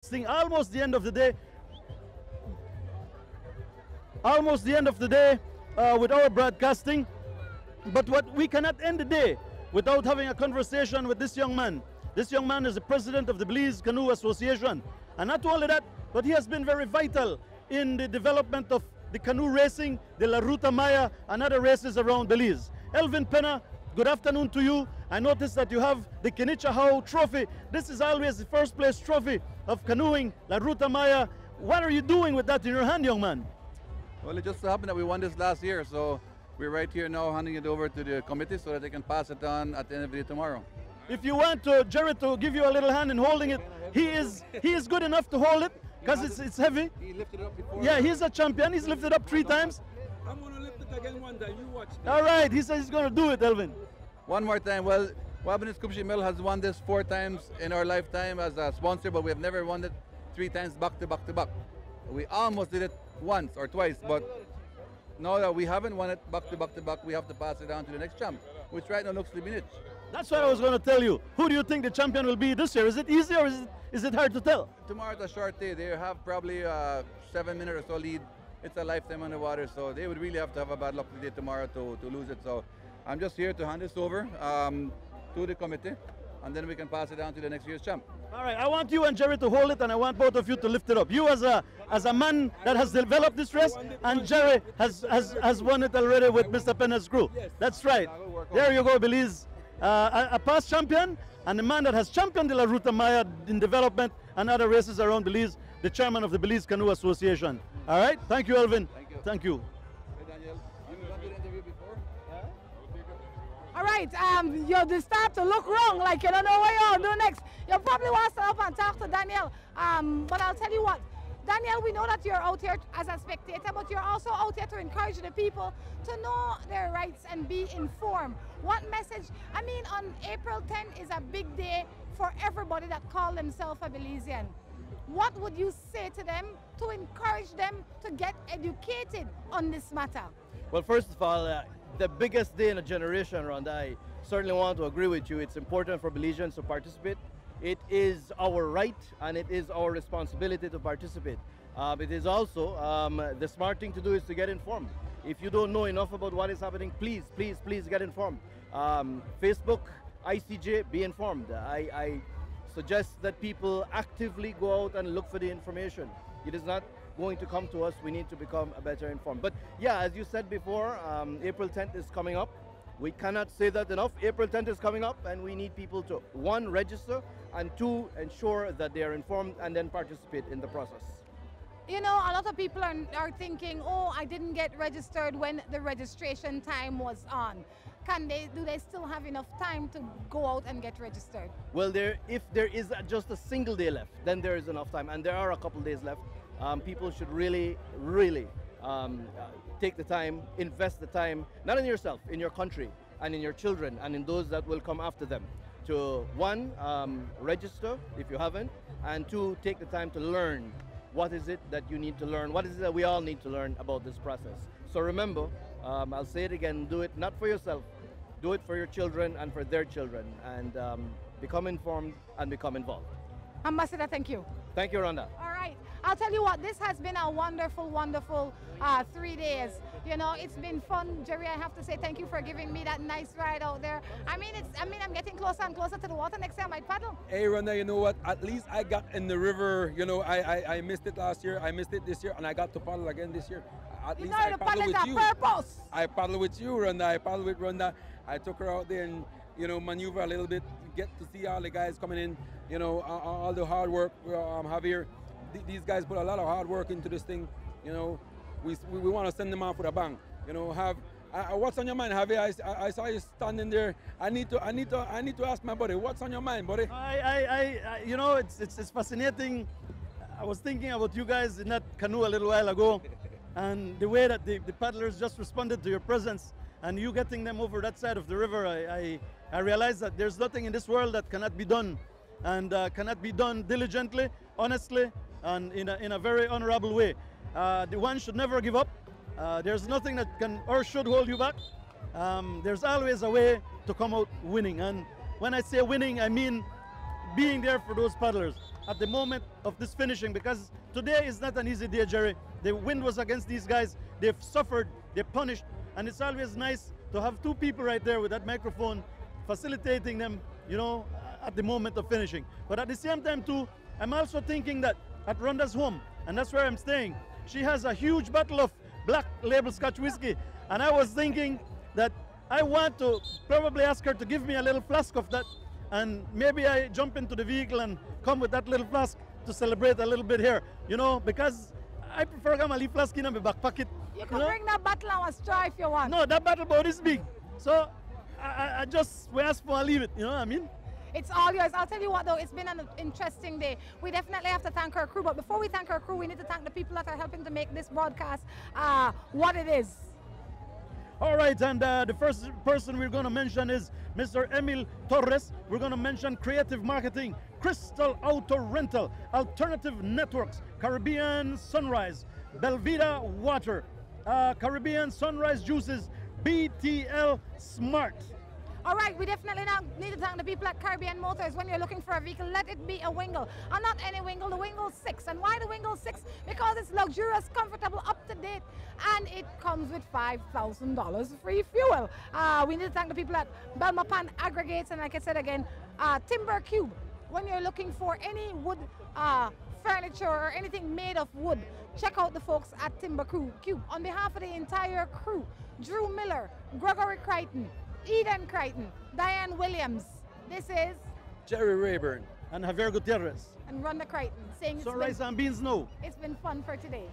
Seeing almost the end of the day. Almost the end of the day with our broadcasting. But what we cannot end the day without having a conversation with this young man. This young man is the president of the Belize Canoe Association. And not only that, but he has been very vital in the development of the canoe racing, the La Ruta Maya, and other races around Belize. Elvin Penna, good afternoon to you. I noticed that you have the Kenichahau Trophy. This is always the first place trophy of canoeing, La Ruta Maya. What are you doing with that in your hand, young man? Well, it just so happened that we won this last year, so we're right here now handing it over to the committee so that they can pass it on at the end of the day tomorrow. If you want Jerry to give you a little hand in holding it, he is good enough to hold it because it's heavy. He lifted it up before. Yeah, he's a champion. He's lifted up 3 times. I'm going to lift it again one day. You watch me. All right, he says he's going to do it, Elvin. One more time. Well, Wabanese Kubshi Mill has won this 4 times in our lifetime as a sponsor, but we have never won it 3 times back to back to back. We almost did it once or twice, but now that we haven't won it back to back to back, we have to pass it on to the next champ, which right now looks Libinich. That's what I was going to tell you. Who do you think the champion will be this year? Is it easy or is it hard to tell? Tomorrow's a short day. They have probably a 7-minute or so lead. It's a lifetime on the water, so they would really have to have a bad luck today tomorrow to lose it. So I'm just here to hand this over to the committee, and then we can pass it on to the next year's champ. All right, I want you and Jerry to hold it, and I want both of you to lift it up. You as a man that has developed this race, and Jerry has won it already with Mr. Penna's crew. That's right. There you go, Belize. A past champion and the man that has championed the La Ruta Maya in development and other races around Belize, the chairman of the Belize Canoe Association. All right, thank you, Elvin. Thank you. Thank you. Hey, Daniel, you've done the interview before? All right, you start to look wrong, like you don't know what you'll do next. You probably want to stand up and talk to Daniel, but I'll tell you what. Daniel, we know that you're out here as a spectator, but you're also out here to encourage the people to know their rights and be informed. What message? I mean, on April 10 is a big day for everybody that call themselves a Belizean. What would you say to them to encourage them to get educated on this matter? Well, first of all, the biggest day in a generation, Rhonda, I certainly want to agree with you. It's important for Belizeans to participate. It is our right and it is our responsibility to participate. It is also the smart thing to do is to get informed. If you don't know enough about what is happening, please get informed. Facebook, ICJ, be informed. I suggest that people actively go out and look for the information. It is not going to come to us. We need to become a better informed. But yeah, as you said before, April 10th is coming up. We cannot say that enough. April 10th is coming up and we need people to, 1, register, and 2, ensure that they are informed and then participate in the process. You know, a lot of people are thinking, oh, I didn't get registered when the registration time was on. Do they still have enough time to go out and get registered? Well, if there is just a single day left, then there is enough time, and there are a couple days left. People should really take the time, invest the time, not in yourself, in your country, and in your children, and in those that will come after them. To 1, register if you haven't, and 2, take the time to learn. What is it that you need to learn? What is it that we all need to learn about this process? So remember, I'll say it again, do it not for yourself, do it for your children and for their children, and become informed and become involved. Ambassador, thank you. Thank you, Rhonda. All right. I'll tell you what, this has been a wonderful, wonderful 3 days. You know, it's been fun. Jerry, I have to say thank you for giving me that nice ride out there. I mean, I'm getting closer and closer to the water. Next time I might paddle. Hey, Rhonda, you know what? At least I got in the river. You know, I missed it last year. I missed it this year, and I got to paddle again this year. At least I paddle with you. Purpose. I paddle with you, Rhonda. I paddle with Rhonda. I took her out there and, you know, maneuver a little bit, get to see all the guys coming in, you know, all the hard work have here. These guys put a lot of hard work into this thing, you know. We want to send them off with a bang, you know. What's on your mind, Javier? I saw you standing there. I need to ask my buddy, what's on your mind, buddy? You know, it's fascinating. I was thinking about you guys in that canoe a little while ago, and the way that the paddlers just responded to your presence, and you getting them over that side of the river. I realized that there's nothing in this world that cannot be done, and cannot be done diligently, honestly, and in a very honorable way. The one should never give up. There's nothing that can or should hold you back. There's always a way to come out winning. And when I say winning, I mean being there for those paddlers at the moment of this finishing, because today is not an easy day, Jerry. The wind was against these guys. They've suffered, they're punished, and it's always nice to have two people right there with that microphone facilitating them, you know, at the moment of finishing. But at the same time too, I'm also thinking that at Rhonda's home, and that's where I'm staying, she has a huge bottle of black label Scotch whiskey, and I was thinking that I want to probably ask her to give me a little flask of that, and maybe I jump into the vehicle and come with that little flask to celebrate a little bit here, you know, because I prefer to leave flask in my back pocket. You can bring that bottle and a straw if you want. No, that bottle about this big. So I just, we ask for, I leave it, you know what I mean? It's all yours. I'll tell you what though, it's been an interesting day. We definitely have to thank our crew, but before we thank our crew, we need to thank the people that are helping to make this broadcast what it is. All right, and the first person we're going to mention is Mr. Emil Torres. We're going to mention Creative Marketing, Crystal Auto Rental, Alternative Networks, Caribbean Sunrise, Belvita Water, Caribbean Sunrise Juices, BTL Smart. All right, we definitely now need to thank the people at Caribbean Motors. When you're looking for a vehicle, let it be a Wingle. And not any Wingle, the Wingle 6. And why the Wingle 6? Because it's luxurious, comfortable, up to date, and it comes with $5,000 free fuel. We need to thank the people at Belmopan Aggregates, and like I said again, Timber Cube. When you're looking for any wood furniture or anything made of wood, check out the folks at Timber Cube. On behalf of the entire crew, Drew Miller, Gregory Crichton, Eden Crichton, Diane Williams, this is Jerry Rayburn and Javier Gutierrez. and Rhonda Crichton saying So rice and beans, no. it's been fun for today.